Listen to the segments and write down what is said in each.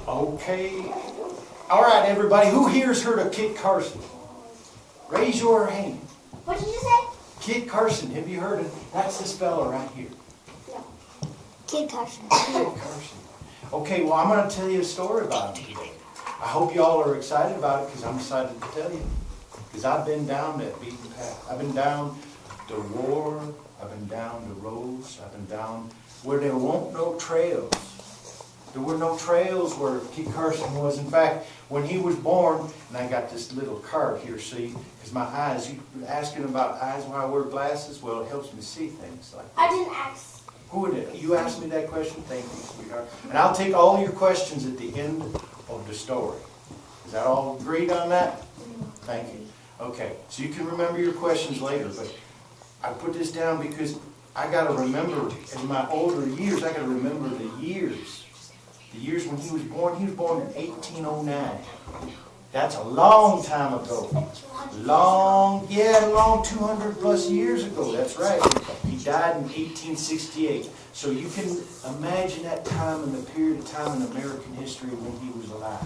Okay. All right, everybody. Who here's heard of Kit Carson? Raise your hand. What did you say? Kit Carson. Have you heard of? That's this fella right here. No. Kit Carson. Kit Carson. Okay, well, I'm going to tell you a story about him today. I hope you all are excited about it because I'm excited to tell you. Because I've been down that beaten path. I've been down the war. I've been down the roads. I've been down where there weren't no trails. There were no trails where Kit Carson was. In fact, when he was born, and I got this little card here, see, because my eyes, you were asking about eyes, why I wear glasses? Well, it helps me see things like that. I didn't ask. Who did? You asked me that question? Thank you, sweetheart. And I'll take all your questions at the end of the story. Is that all agreed on that? Thank you. Okay, so you can remember your questions later, but I put this down because I got to remember, in my older years, I got to remember the years. The years when he was born in 1809. That's a long time ago. Long 200 plus years ago. That's right. He died in 1868. So you can imagine that time and the period of time in American history when he was alive.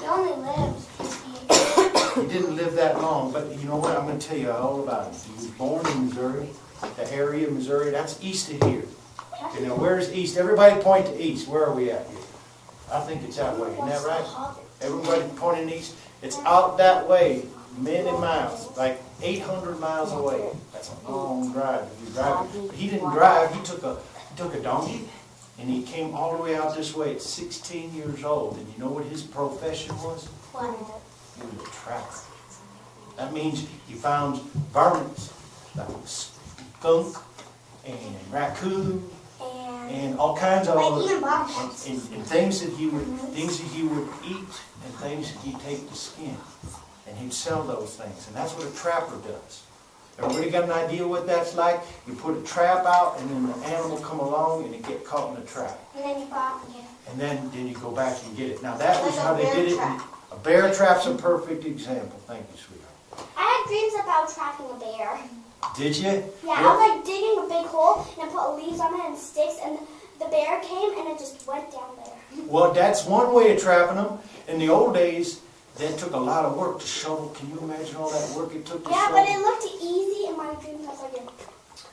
He only lived 58. He didn't live that long, but you know what? I'm going to tell you all about him. He was born in Missouri, the area of Missouri. That's east of here. You know, where's east? Everybody point to east. Where are we at here? I think it's that way. Isn't that right? Everybody pointing east. It's out that way, many miles, like 800 miles away. That's a long drive if you drive it. But he didn't drive. He took a donkey, and he came all the way out this way at 16 years old. And you know what his profession was? What? He was a trapper. That means he found varmints like skunk and raccoon and all kinds of and things that he would eat and things that he'd take to skin, and he'd sell those things. And that's what a trapper does. Everybody got an idea what that's like? You put a trap out, and then the animal come along, and it get caught in the trap. And then you go out and get it. And then you go back and get it. Now that was how they did it. A bear trap's a perfect example. Thank you, sweetheart. I had dreams about trapping a bear. Did you? Yeah, I was like digging a big hole, and I put leaves on it and sticks, and the bear came, and it just went down there. Well, that's one way of trapping them. In the old days, that took a lot of work to shovel. Can you imagine all that work it took to shovel? Yeah, but it looked easy in my dreams. I was like,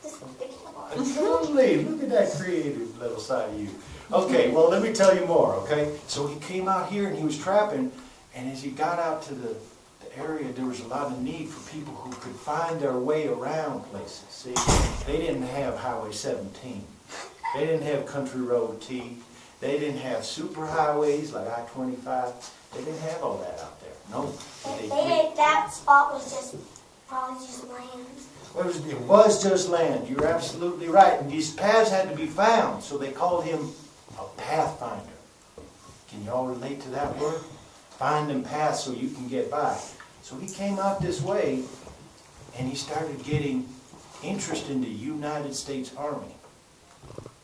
this big hole. Lovely. Look at that creative little side of you. Okay, well, let me tell you more, okay? So he came out here, and he was trapping, and as he got out to the area, there was a lot of need for people who could find their way around places. See, they didn't have Highway 17. They didn't have Country Road T. They didn't have super highways like I-25. They didn't have all that out there. No. That spot was probably just land. It was just land. You're absolutely right. And these paths had to be found, so they called him a pathfinder. Can you all relate to that word? Finding paths so you can get by. So he came out this way, and he started getting interest in the United States Army.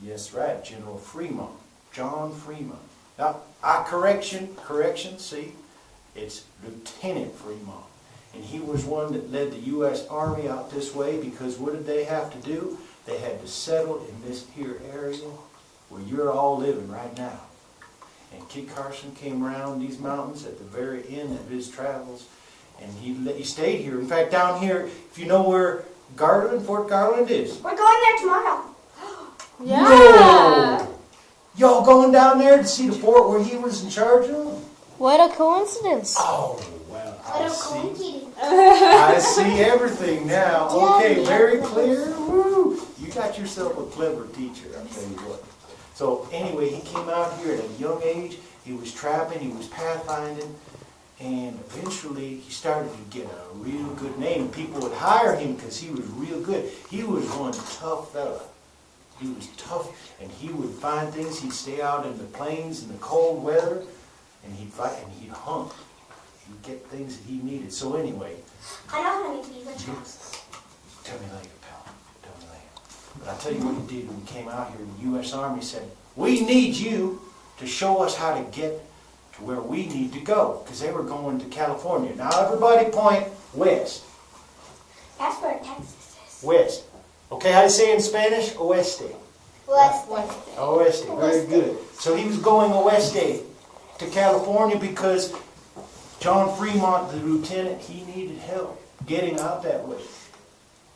Yes, right, General Fremont, John Fremont. Now, correction, see, it's Lieutenant Fremont. And he was one that led the U.S. Army out this way because what did they have to do? They had to settle in this here area where you're all living right now. And Kit Carson came around these mountains at the very end of his travels, and he stayed here. In fact, down here, if you know where Fort Garland is. We're going there tomorrow. Yeah. No! Y'all going down there to see the fort where he was in charge of? What a coincidence. Oh, well, I see. I see everything now. Okay, very clear. Woo! You got yourself a clever teacher, I'll tell you what. So anyway, he came out here at a young age. He was trapping, he was pathfinding, and eventually he started to get a real good name. People would hire him because he was real good. He was one tough fella. He was tough, and he would find things. He'd stay out in the plains in the cold weather, and he'd fight, and he'd hunt. He'd get things that he needed. So anyway. I know how to make beaver traps. Tell me later, pal. Tell me later. But I'll tell you what he did when he came out here. The U.S. Army said, we need you to show us how to get to where we need to go. Because they were going to California. Now everybody point west. That's where Texas is. West. Okay, how do you say in Spanish? Oeste. West. Oeste. Very good. So he was going oeste. to California because John Fremont, the lieutenant, he needed help getting out that way.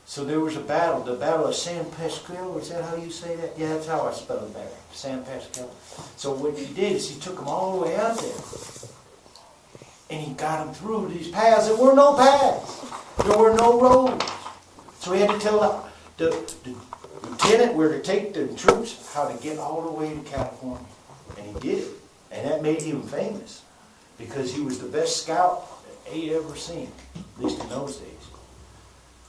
So there was a battle, the Battle of San Pasqual. Is that how you say that? Yeah, that's how I spell it better. San Pasqual. So what he did is he took them all the way out there. And he got them through these paths. There were no paths. There were no roads. So he had to tell the lieutenant where to take the troops, how to get all the way to California. And he did it. And that made him famous because he was the best scout that he ever seen, at least in those days.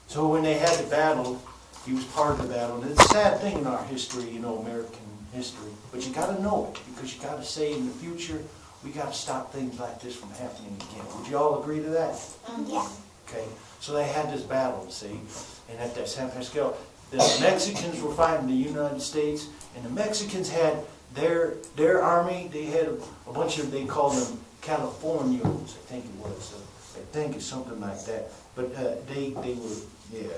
So when they had the battle, he was part of the battle. And it's a sad thing in our history, you know, American history. But you got to know it because you got to say in the future, we got to stop things like this from happening again. Would you all agree to that? Yeah. Okay. So they had this battle, see, and at that San Pasqual, the Mexicans were fighting the United States, and the Mexicans had their army. They had a bunch of, they called them Californios, I think it was. I think it's something like that. But they were, yeah,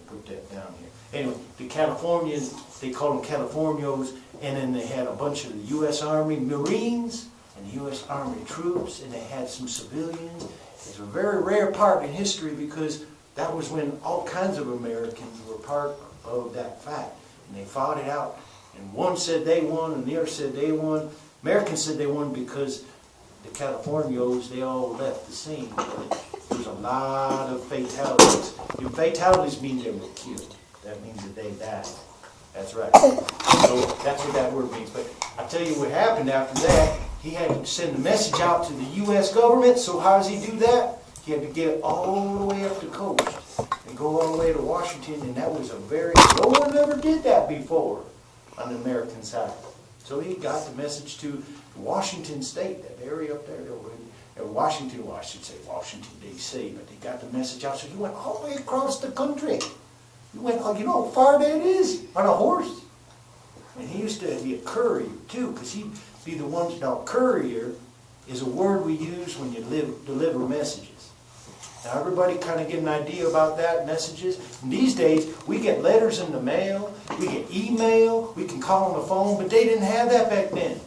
put that down here. Anyway, the Californians, they called them Californios, and then they had a bunch of the U.S. Army Marines and the U.S. Army troops, and they had some civilians. It's a very rare part in history because that was when all kinds of Americans were part of that fight. And they fought it out. And one said they won, and the other said they won. Americans said they won because the Californios, they all left the scene. There was a lot of fatalities. And fatalities mean they were killed. That means that they died. That's right. So that's what that word means. But I'll tell you what happened after that. He had to send a message out to the U.S. government. So how does he do that? He had to get all the way up the coast and go all the way to Washington. And that was no one ever did that before on the American side. So he got the message to Washington State, that area up there. Washington, well, I should say Washington, D.C., but he got the message out. So he went all the way across the country. He went, you know how far that is on a horse. And he used to be a courier, too, because he'd be the one. Now, courier is a word we use when you deliver messages. Now, everybody kind of get an idea about that, messages. And these days, we get letters in the mail, we get email, we can call on the phone, but they didn't have that back then.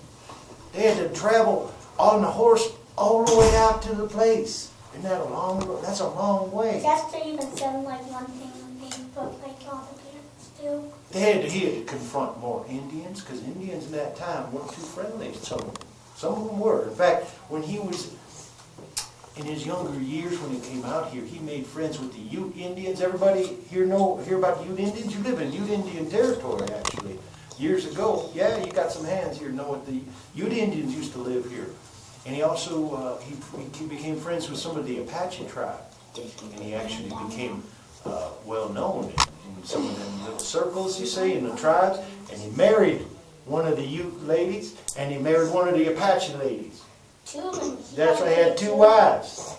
They had to travel on the horse all the way out to the place. Isn't that a long road? That's a long way. Just to even send like one thing on Facebook, like all the parents do. He had to confront more Indians, because Indians in that time weren't too friendly. Some of them were. In fact, when he was in his younger years, when he came out here, he made friends with the Ute Indians. Everybody hear about Ute Indians? You live in Ute Indian territory, actually. Years ago, yeah, you got some hands here know what the Ute Indians used to live here. And he also he became friends with some of the Apache tribe, and he actually became well known in some of them little circles, you see, in the tribes. And he married one of the Ute ladies, and he married one of the Apache ladies. That's why he had two wives,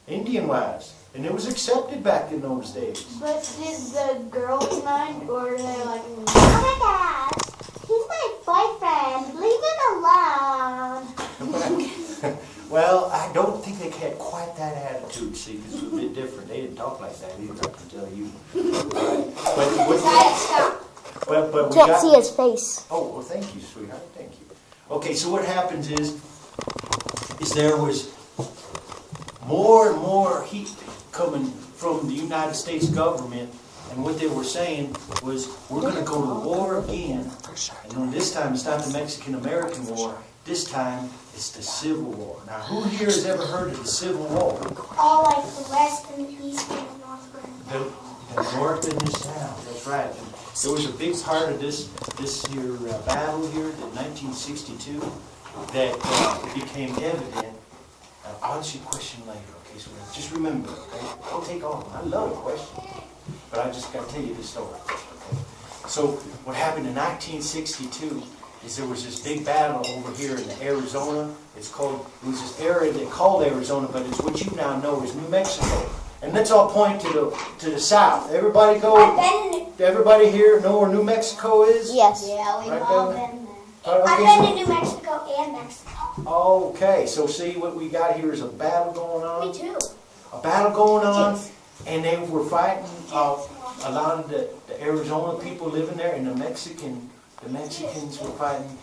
Indian wives, and it was accepted back in those days. But did the girls mind, or they like? Oh my gosh, he's my boyfriend. Leave him alone. Well, I don't think they had quite that attitude, see, because it was a bit different. They didn't talk like that either, I can tell you. But we Can't see his face. Oh, well, thank you, sweetheart, thank you. Okay, so what happens is there was more and more heat coming from the United States government, and what they were saying was, we're going to go to war again. And then this time, it's not the Mexican-American War. This time, it's the Civil War. Now, who here has ever heard of the Civil War? All like the West and the East and the North. The North and the South, that's right. And there was a big part of this here battle here, in 1962, that became evident. I'll ask you a question later, okay? So just remember, okay? Don't take all of them. I love a question. But I just got to tell you this story, okay? So what happened in 1962 is there was this big battle over here in Arizona. It was this area they called Arizona, but it's what you now know as New Mexico. And let's all point to the south. Everybody everybody here know where New Mexico is? Yes. Yeah, we've right all there? been there. Okay, I've been to New Mexico and Mexico. Okay, so see what we got here is a battle going on. Me too. A battle going on, and they were fighting a lot of the Arizona people living there, and the Mexicans were fighting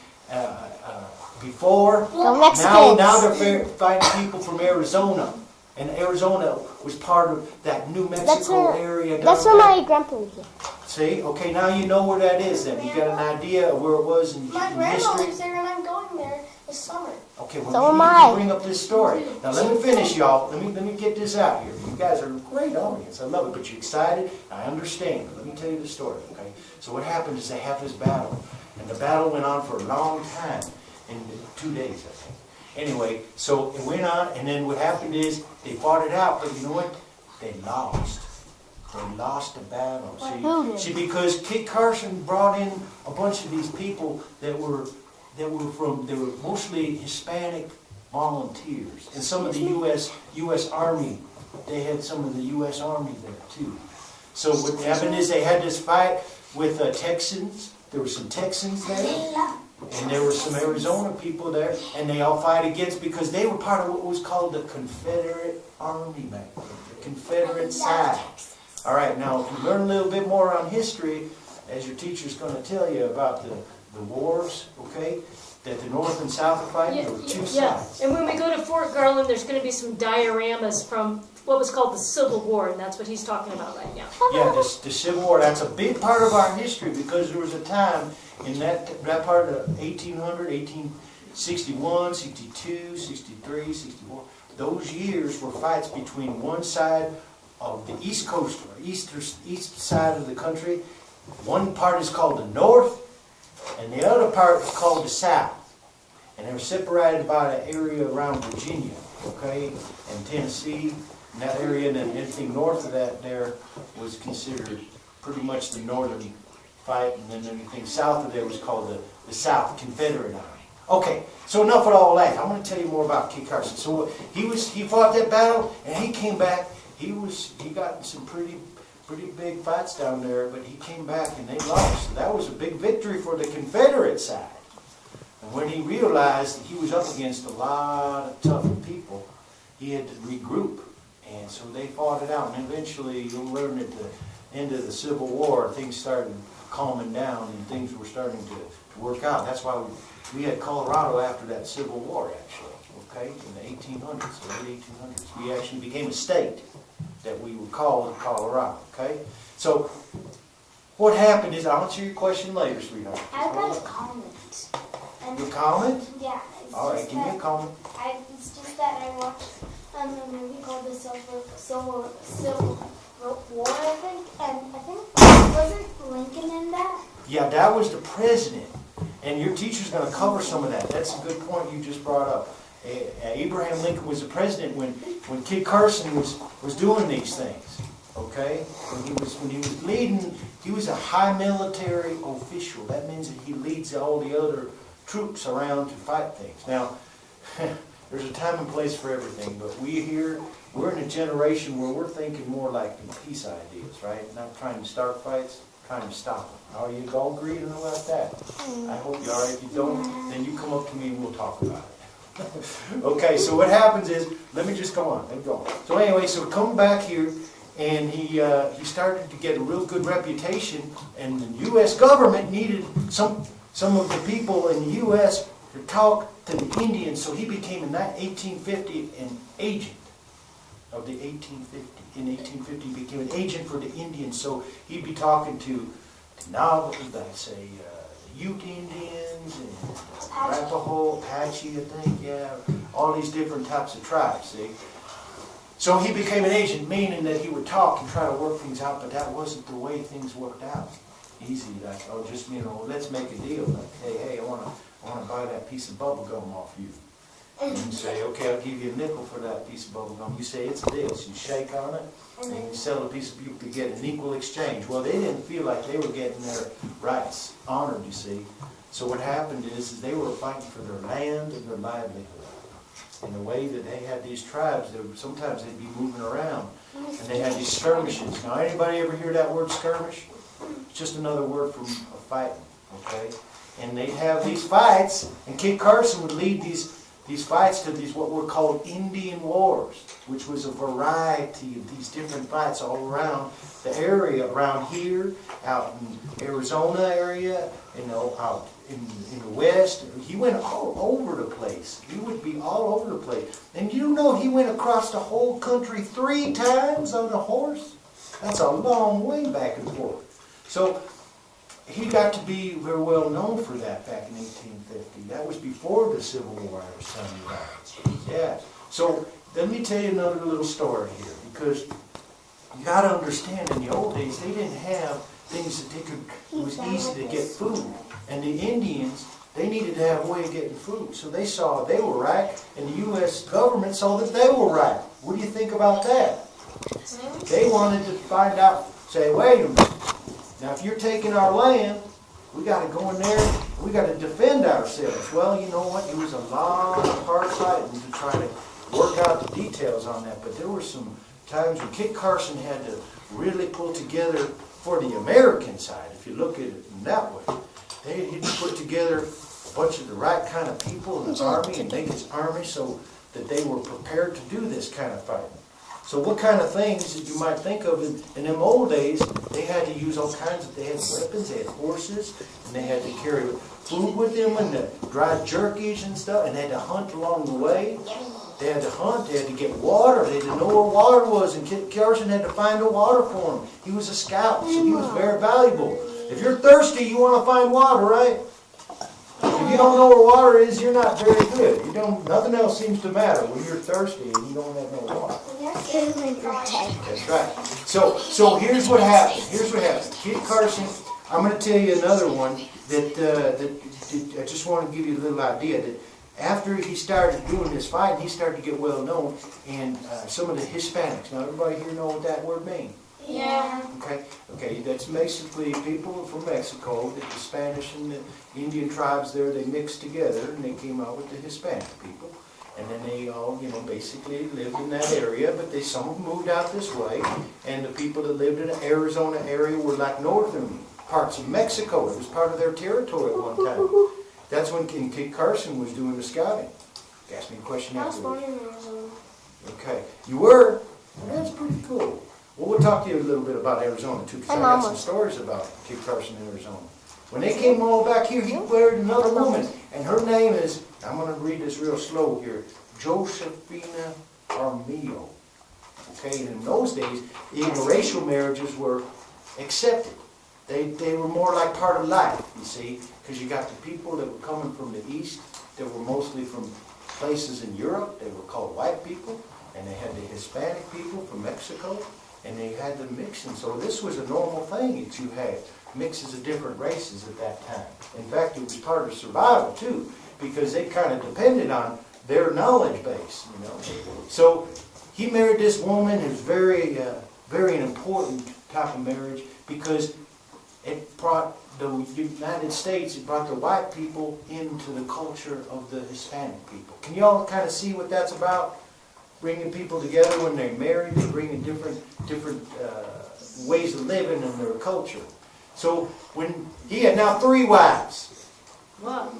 before. Go Now Mexicans. they're fighting people from Arizona. And Arizona was part of that New Mexico area down That's where there. my grandpa lives. See? Okay, now you know where that is then. You got an idea of where it was in My grandma history. lives there and I'm going there this summer. Okay, well, So you am need I. to bring up this story. Now, let me finish, y'all. Let me get this out here. You guys are a great audience. I love it, but you're excited. I understand. But let me tell you the story, okay? So what happened is they have this battle, and the battle went on for a long time, in 2 days, I think. Anyway, so it went on, and then what happened is they fought it out, but you know what? They lost. They lost the battle. See, because Kit Carson brought in a bunch of these people they were mostly Hispanic volunteers, and some of the U.S. Army. They had some of the U.S. Army there too. So what happened is they had this fight with Texans. There were some Texans there, and there were some Arizona people there, and they all fight against because they were part of what was called the Confederate Army back then, the Confederate side. All right, now if you learn a little bit more on history, as your teacher's going to tell you about the wars, okay, that the North and South are fighting, there were two sides. And when we go to Fort Garland, there's going to be some dioramas from what was called the Civil War, and that's what he's talking about right now. Yeah, the Civil War, that's a big part of our history because there was a time in that part of 1800, 1861, 62, 63, 64, those years were fights between one side of the East Coast, or east side of the country. One part is called the North, and the other part is called the South. And they were separated by an area around Virginia, okay, and Tennessee, and that area, and then anything north of that there was considered pretty much the northern fight, and then anything south of there was called the South Confederate Army. Okay, so enough of all that. I'm going to tell you more about Kit Carson. So he fought that battle, and he came back. He got some pretty big fights down there, but he came back and they lost. So that was a big victory for the Confederate side. And when he realized that he was up against a lot of tough people, he had to regroup. And so they fought it out. And eventually, you'll learn at the end of the Civil War, things started calming down and things were starting to work out. That's why we had Colorado after that Civil War, actually. Okay, in the 1800s, the late 1800s. We actually became a state that we were called Colorado, okay? So, what happened is, I'll answer your question later, sweetheart. I've got a comment. Your comment? Yeah. All right, give me a comment. It's just that I watched a movie called The Civil War, I think. And I think, wasn't Lincoln in that? Yeah, that was the president. And your teacher's going to cover some of that. That's a good point you just brought up. Abraham Lincoln was the president when Kit Carson was doing these things. Okay? When he was leading, he was a high military official. That means that he leads all the other troops around to fight things. Now, there's a time and place for everything, but we're in a generation where we're thinking more like peace ideas, right? Not trying to start fights, trying to stop them. Are you all agreed about that? I hope you are. If you don't, then you come up to me and we'll talk about it. Okay, so what happens is, let me just go on. Let me go on. So anyway, so come back here, and he started to get a real good reputation, and the U.S. government needed some of the people in the U.S. to talk to the Indians, so he became in 1850 an agent of the 1850. In 1850, he became an agent for the Indians, so he'd be talking to now, what would I say, Ute Indians and Arapaho, Apache, I think, yeah, all these different types of tribes, see. So he became an agent, meaning that he would talk and try to work things out, but that wasn't the way things worked out. Easy, like, oh, just, let's make a deal. Like, hey, I want to buy that piece of bubble gum off you. And you say, okay, I'll give you a nickel for that piece of bubble gum. You say, it's a deal. So you shake on it, and you sell a piece of, you could get an equal exchange. Well, they didn't feel like they were getting their rights honored, you see. So what happened is they were fighting for their land and their livelihood. And the way that they had these tribes, sometimes they'd be moving around, and they had these skirmishes. Now, anybody ever hear that word skirmish? It's just another word for fighting, okay? And they'd have these fights, and Kit Carson would lead these fights to these what were called Indian wars, which was a variety of these different fights all around the area, around here, out in Arizona area, out in the West. He went all over the place. He would be all over the place. And you know he went across the whole country 3 times on a horse? That's a long way back and forth. So he got to be very well known for that back in 1850. That was before the Civil War I was telling you about. Yeah. So let me tell you another little story here, because you got to understand, in the old days they didn't have things that they could, it was easy to get food. And the Indians, they needed to have a way of getting food. So they saw they were right, and the U.S. government saw that they were right. What do you think about that? They wanted to find out, say, wait a minute. Now if you're taking our land, we got to go in there, we got to defend ourselves. Well, you know what? It was a lot of hard fighting to try to work out the details on that. But there were some times when Kit Carson had to really pull together for the American side, if you look at it in that way. They had to put together a bunch of the right kind of people in the army and make this army so that they were prepared to do this kind of fighting. So what kind of things that you might think of in them old days, they had to use all kinds of, they had weapons, they had horses, and they had to carry food with them and the dried jerkies and stuff, and they had to hunt along the way. They had to hunt, they had to get water, they had to know where water was, and Kit Carson had to find the water for him. He was a scout, so he was very valuable. If you're thirsty, you want to find water, right? If you don't know where water is, you're not very good. You don't. Nothing else seems to matter when you're thirsty and you don't have no water. That's right. So here's what happened. Here's what happened. Kit Carson. I'm going to tell you another one that I just want to give you a little idea that after he started doing this fighting, he started to get well known, and some of the Hispanics. Now everybody here know what that word means. Yeah. Okay, that's basically people from Mexico, the Spanish and the Indian tribes there, they mixed together and they came out with the Hispanic people. And then they all, basically lived in that area, but some of them moved out this way. And the people that lived in the Arizona area were like northern parts of Mexico. It was part of their territory at one time. That's when Kit Carson was doing the scouting. Ask me a question afterwards. I was born in Arizona. Okay, you were? Well, that's pretty cool. Well, we'll talk to you a little bit about Arizona, too, because I got some stories about Kit Carson in Arizona. When they came all back here, he married another woman, and her name is, I'm going to read this real slow here, Josephina Armijo. Okay, and in those days, interracial marriages were accepted. They were more like part of life, you see, because you got the people that were coming from the East, that were mostly from places in Europe, they were called white people, and they had the Hispanic people from Mexico, and they had them mixing. So this was a normal thing that you had, mixes of different races at that time. In fact, it was part of survival too, because they kind of depended on their knowledge base, So he married this woman. It was very an important type of marriage, because it brought the United States, it brought the white people into the culture of the Hispanic people. Can you all kind of see what that's about? Bringing people together when they're married, they're bringing different ways of living in their culture. So when he had now 3 wives. Wow.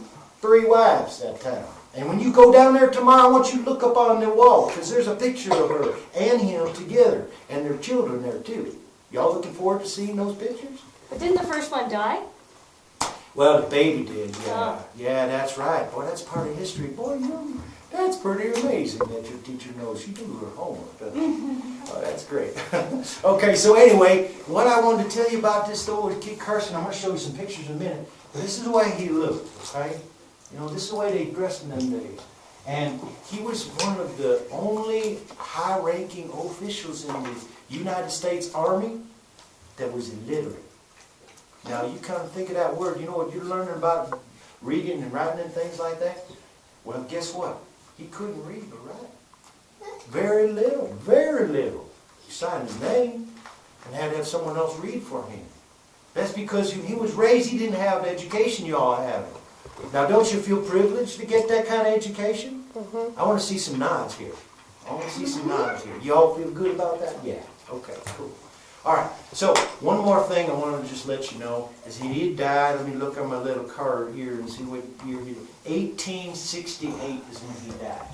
3 wives that time. And when you go down there tomorrow, I want you to look up on the wall, because there's a picture of her and him together, and their children there too. Y'all looking forward to seeing those pictures? But didn't the first one die? Well, the baby did, yeah. Oh. Yeah, that's right. Boy, that's part of history. Boy, that's pretty amazing that your teacher knows you do her homework, doesn't she? Oh, that's great. Okay, so anyway, what I wanted to tell you about this, though, with Kit Carson, I'm going to show you some pictures in a minute, but this is the way he looked, okay? This is the way they dressed in them days. And he was one of the only high-ranking officials in the United States Army that was illiterate. Now, you kind of think of that word, what you're learning about reading and writing and things like that? Well, guess what? He couldn't read or write. Very little, very little. He signed his name and had to have someone else read for him. That's because he was raised, he didn't have the education you all have. Now, don't you feel privileged to get that kind of education? I want to see some nods here. I want to see some nods here. You all feel good about that? Yeah. Okay, cool. All right, so one more thing I wanted to just let you know is he died. Let me look on my little card here and see what year he died. 1868 is when he died.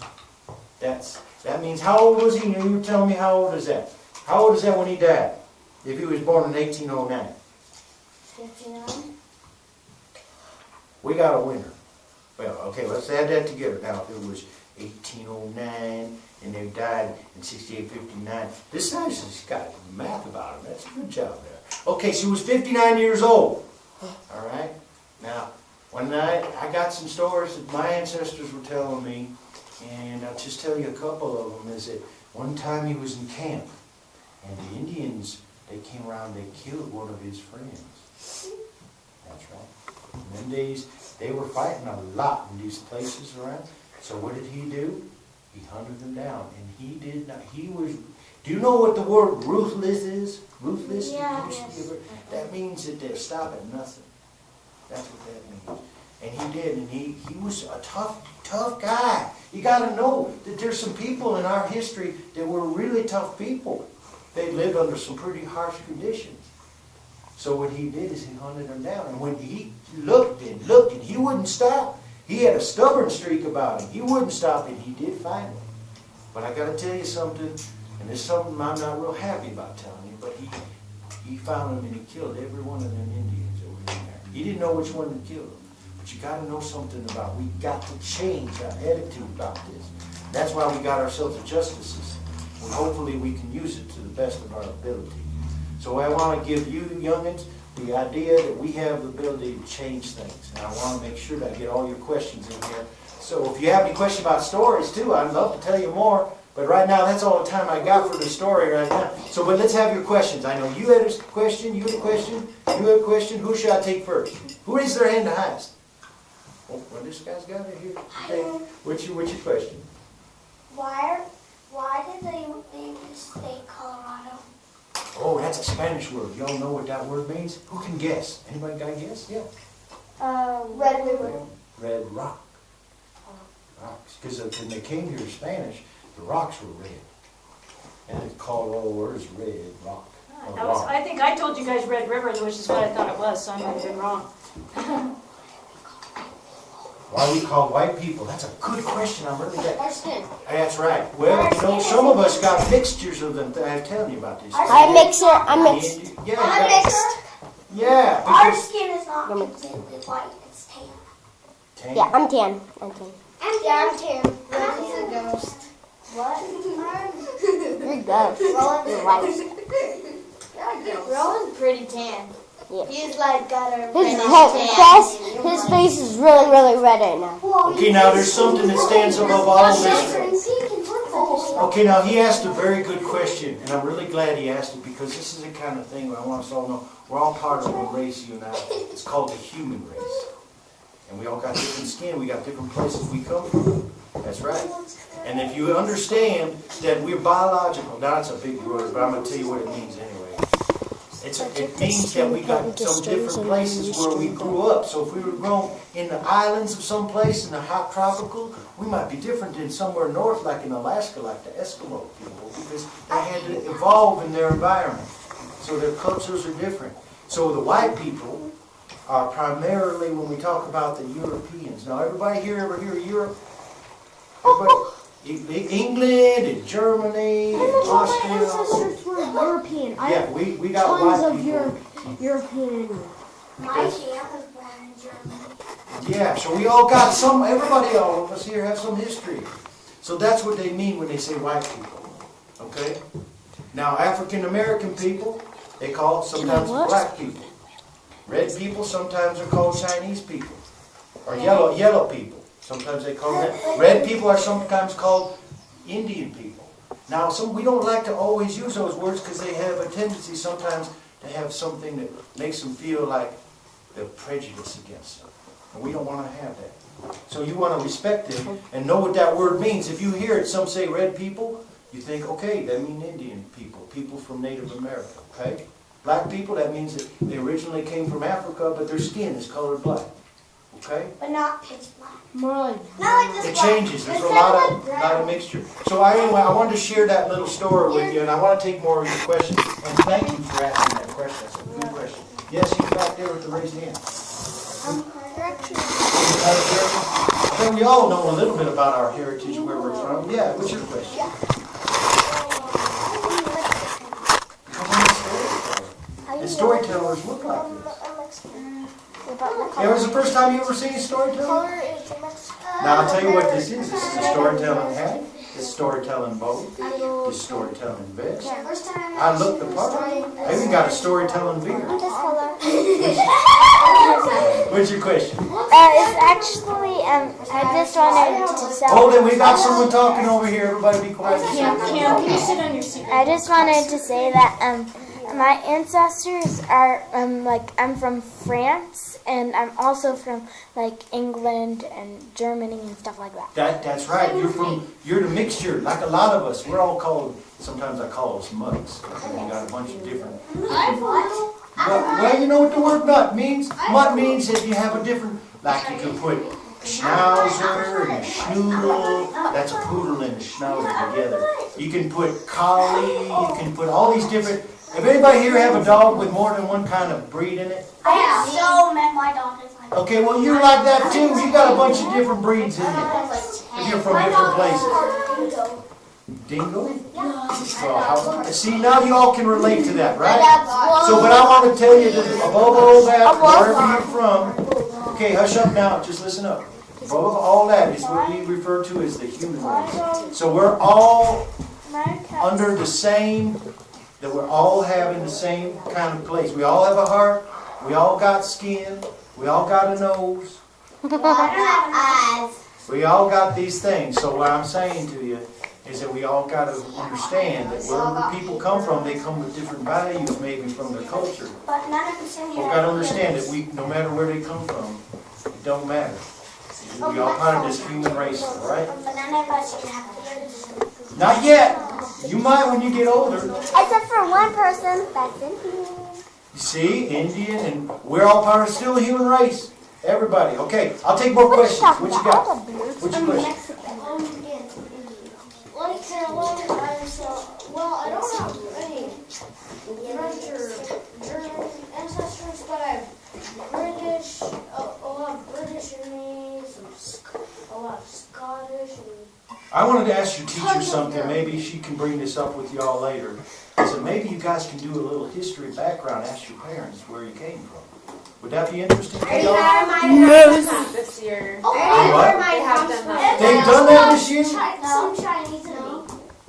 That means, how old was he? You were telling me, how old is that? How old is that when he died? If he was born in 1809. 59. We got a winner. Well, okay, let's add that together. Now, if it was 1809 and they died in 6859, this guy's just got math about him. That's a good job there. Okay, so he was 59 years old. All right? Now, one night, I got some stories that my ancestors were telling me, and I'll just tell you a couple of them. Is that one time he was in camp, and the Indians, they came around, they killed one of his friends. That's right. In them days, they were fighting a lot in these places around. So what did he do? He hunted them down, and he did not, he was, do you know what the word ruthless is? Ruthless? Yeah. That means that they'll stop at nothing. That's what that means. And he did, and he was a tough guy. You got to know that there's some people in our history that were really tough people. They lived under some pretty harsh conditions. So what he did is he hunted them down. And when he looked, and he wouldn't stop. He had a stubborn streak about him. He wouldn't stop, and he did find them. But I got to tell you something, and it's something I'm not real happy about telling you, but he found them and he killed every one of them Indians that were in there. He didn't know which one to kill them. But you got to know something about, we got to change our attitude about this. That's why we got ourselves a justice system. And hopefully we can use it to the best of our ability. So I want to give you youngins the idea that we have the ability to change things. And I want to make sure that I get all your questions in here. So if you have any questions about stories too, I'd love to tell you more. But right now, that's all the time I got for the story right now. So, but let's have your questions. I know you had a question, you had a question, you had a question. Who should I take first? Who raised their hand the highest? Oh, well, this guy's got it here. Okay. What's your question? Why did they name the state Colorado? Oh, that's a Spanish word. Y'all know what that word means? Who can guess? Anybody got a guess? Yeah. Red River. Red rock. Rocks. Because when they came here in Spanish, the rocks were red. And it's called all the words red rock. I think I told you guys Red River, which is what I thought it was, so I might have been wrong. Why we call white people? That's a good question. I'm really glad. Our skin. That's right. Well, you know, some of us got mixtures of them. I'm telling you about this. I'm mixed. Yeah, I'm mixed. Yeah. Our Because, skin is not completely white. It's tan. Tan. Yeah, I'm tan. I'm tan. Roland's a ghost. What? You're good. You're white. Roland's pretty tan. Yeah. He's like got a His face is really, really red right now. Okay, now there's something that stands above all of this. Okay, now he asked a very good question, and I'm really glad he asked it because this is the kind of thing I want us all to know. We're all part of a race, you and I. It's called the human race. And we all got different skin. We got different places we come from. That's right. And if you understand that we're biological, now it's a big word, but I'm going to tell you what it means anyway. It means that we got some different places where we grew up. So if we were grown in the islands of some place, in the hot tropical, we might be different than somewhere north, like in Alaska, like the Eskimo people, because they had to evolve in their environment. So their cultures are different. So the white people are primarily, when we talk about the Europeans. Now everybody here ever hear of Europe? Everybody? England and Germany and Austria. ancestors were European. Yeah, we got tons white of people. European. My camp was born in Germany. Yeah, so we all got some, everybody, all of us here have some history. So that's what they mean when they say white people. Okay? Now, African American people, they call sometimes black people. Red people sometimes are called Chinese people. Or yellow people. Sometimes they call them. Red people are sometimes called Indian people. Now, we don't like to always use those words because they have a tendency sometimes to have something that makes them feel like they're prejudiced against them. And we don't want to have that. So you want to respect them and know what that word means. If you hear it, some say red people, you think, okay, that means Indian people, people from Native America, okay? Black people, that means that they originally came from Africa, but their skin is colored black, okay? But not pitch black. More like Not like this It black. changes. There's a It's lot like of brown. mixture. So anyway, I wanted to share that little story with you, and I want to take more of your questions. And thank you for asking that question. That's a good question. Yes, you back there with the raised hand. I think we all know a little bit about our heritage, where we're from. Yeah, what's your question? Because I'm a storyteller. And storytellers look like this. It was the first time you ever seen Storyteller? Color is Mexican. Now I'll tell you what this is. This is a storytelling hat. It's storytelling boat. It's storytelling vest. I looked the part. I even got a storytelling beard. What's your question? It's actually, I just wanted to say. Hold it, we got someone talking over here. Everybody be quiet. Cam, can you sit on your seat? I just wanted to say that my ancestors are I'm from France, and I'm also from like England and Germany and stuff like that. That's right. You're the mixture, like a lot of us. We're all called, sometimes I call us mugs. We got a bunch of different. Well, you know what the word nut means? Mud means that you have a different, like you can put schnauzer and a schnoodle. That's a poodle and a schnauzer together. You can put collie. You can put all these different. If anybody here have a dog with more than one kind of breed in it? I have so met my dog is like. Okay, well you're like that too. You got a bunch of different breeds in you. If you're from different places. Dingo? Well, see, now you all can relate to that, right? So, but I want to tell you that above all that, wherever you're from, okay, hush up now, just listen up. Above all that is what we refer to as the human race. So we're all under the same, that we're all having the same kind of place. We all have a heart, we all got skin, we all got a nose. I don't have eyes. We all got these things. So what I'm saying to you is that we all got to understand that wherever people come from, they come with different values maybe from their culture. But none of us in We've here. got to understand that we, no matter where they come from, it don't matter. We all part of this human race, all right? But none of us should have ears. Not yet. You might when you get older. Except for one person that's Indian. You see, Indian, and we're all part of still the human race. Everybody. Okay, I'll take more questions. What you got? What's your question? Well, I don't have any French or German ancestors, but I have British, a lot of British in me, a lot of Scottish. I wanted to ask your teacher something. Maybe she can bring this up with y'all later. I said maybe you guys can do a little history background. Ask your parents where you came from. Would that be interesting to y'all? This year. What? They have done that. They've done that this year? Some Chinese in me.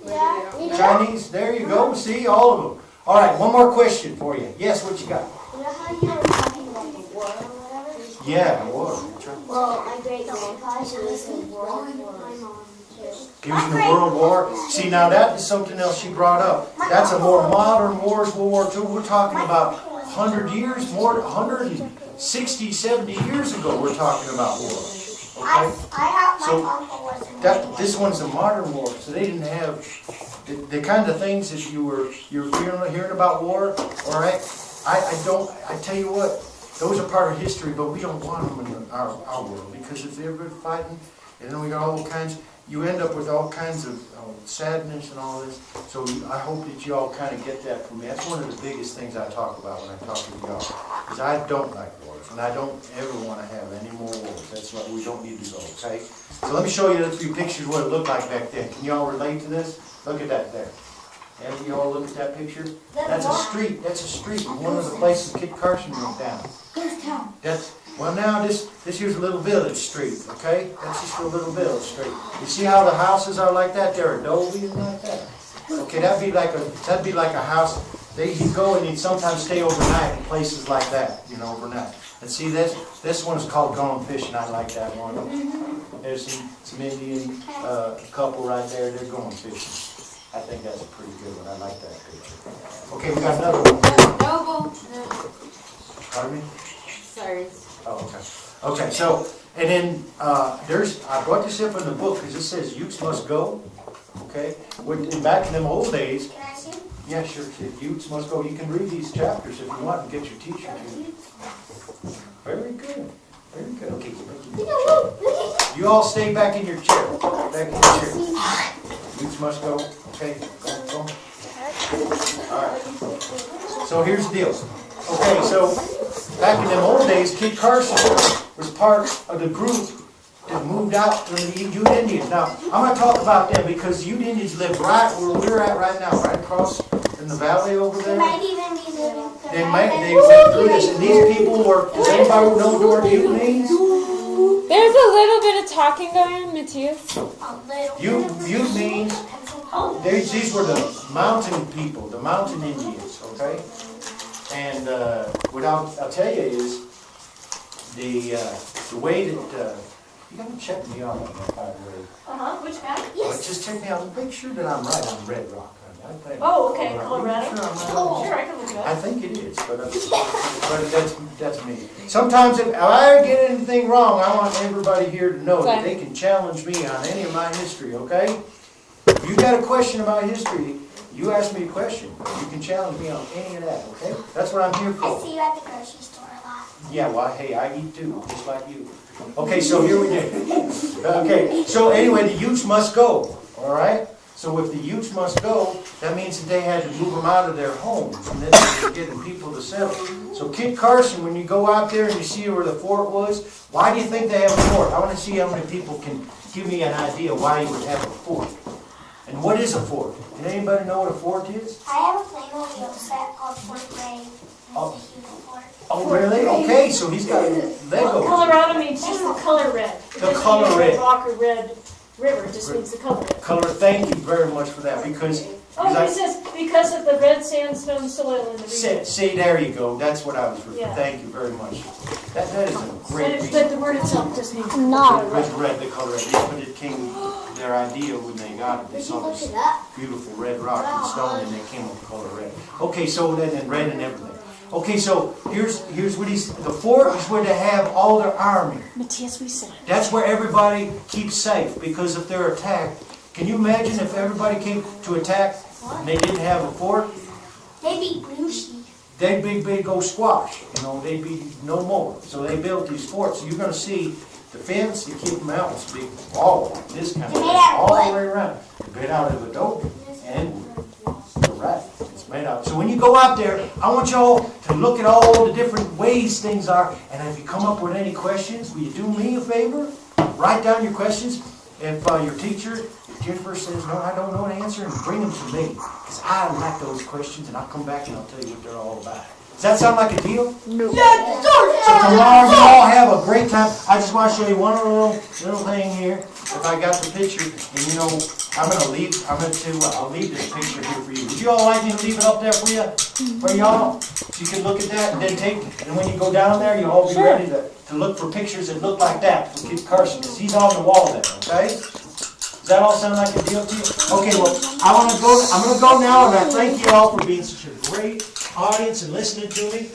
Yeah. Chinese, there you go. See, all of them. All right, one more question for you. Yes, what you got? You know how you were talking about the war or whatever? Yeah, war. Well, my great grandpa, she was in World War. My mom, too. He was in the World War. See, now that is something else she brought up. That's a more modern wars, World War II. We're talking about 100 years, more, 160, 70 years ago we're talking about war. Okay? I have my So, uncle was in This one's a modern war, so they didn't have the kind of things that you're hearing about war. All right, I tell you what, those are part of history, but we don't want them in our world because if they're fighting, and then we got all kinds. You end up with all kinds of sadness and all this. So I hope that you all kind of get that from me. That's one of the biggest things I talk about when I talk to y'all, because I don't like wars, and I don't ever want to have any more wars. That's why we don't need to go. Okay. So let me show you a few pictures of what it looked like back then. Can y'all relate to this? Look at that there. And you all look at that picture? That's a street. That's a street. One of the places Kit Carson went down. Well, now this here's a little village street, okay? That's just a little village street. You see how the houses are like that? They're adobe and like that. Okay, that'd be like a house. He'd go and he'd sometimes stay overnight in places like that, overnight. And see this one's called Gone Fishing. I like that one. There's some Indian couple right there. They're going fishing. I think that's a pretty good one. I like that picture. Okay, we got another one. No. Pardon me? Sorry. Oh, okay. Okay, so, and then I brought this up in the book because it says youths must go. Okay? Back in them old days. Can I see? Yeah, sure. Youths must go. You can read these chapters if you want and get your teacher to. Very good. Very good. Okay. You all stay back in your chair. Back in your chair. Youths must go. Okay. Go. All right. So here's the deal. Okay, so back in them old days, Kit Carson was part of the group that moved out from the Ute Indians. Now, I'm going to talk about them because Ute Indians live right where we're at right now, right across in the valley over They there. might even be living They went through this, and these people were, does anybody know what Ute means? There's a little bit of talking going on, Matthias. Ute means, these were the mountain people, the mountain Indians, okay? And what I'll tell you is, the way that, you gotta check me out on that, by the way. Which map? Just check me out, make sure that I'm right on Red Rock. Oh, okay, Colorado. Make sure I'm right. Sure, I can look it I up. think it is, but that's me. Sometimes if I get anything wrong, I want everybody here to know that they can challenge me on any of my history, okay? If you got a question about history, you ask me a question. You can challenge me on any of that, okay? That's what I'm here I for. see you at the grocery store a lot. Yeah, well, hey, I eat too, just like you. Okay, so here we go. Okay, so anyway, the Utes must go, all right? So if the Utes must go, that means that they had to move them out of their homes, and then they were getting people to settle. So Kit Carson, when you go out there and you see where the fort was, why do you think they have a fort? I want to see how many people can give me an idea why you would have a fort. And what is a fort? Did anybody know what a fort is? I have a Playmobil set called Fort Brave. Oh. It's a huge fort. Oh, really? Okay, so he's got Legos. Colorado means just the color red. The color red. Rock or red river just means the color red. Color, thank you very much for that, because Oh, he says because of the red sandstone soil in the region. see, there you go. That's what I was referring. Yeah. Thank you very much. That is a great reason. But the word itself just means No. Red, the color red. Yeah, but it came, their idea when they got it, they saw this beautiful red rock and stone, and they came up with color red. Okay, so then red and everything. Okay, so here's what the fort is where they have all their army. Matthias, we said. That's where everybody keeps safe, because if they're attacked, can you imagine if everybody came to attack and they didn't have a fort? They'd be glushy. They'd be go squash, they'd be no more. So they built these forts. So you're going to see the fence to keep them out. It's a big wall, like this kind of thing, all the way around. It's made out of adobe and wood. Right. It's made out. So when you go out there, I want y'all to look at all the different ways things are. And if you come up with any questions, will you do me a favor? Write down your questions. If your teacher, if Jennifer says, no, I don't know the answer, and bring them to me. Because I like those questions, and I'll come back and I'll tell you what they're all about. Does that sound like a deal? No. So tomorrow you all have a great time. I just want to show you one little thing here. If I got the picture, and I'll leave this picture here for you. Would you all like me to leave it up there for you? For y'all? So you can look at that and then and when you go down there, you'll all be ready to look for pictures that look like that for Kit Carson, because he's on the wall there, okay? Does that all sound like a deal to you? Okay, well, I'm going to go now, and I thank you all for being such a great audience and listening to me.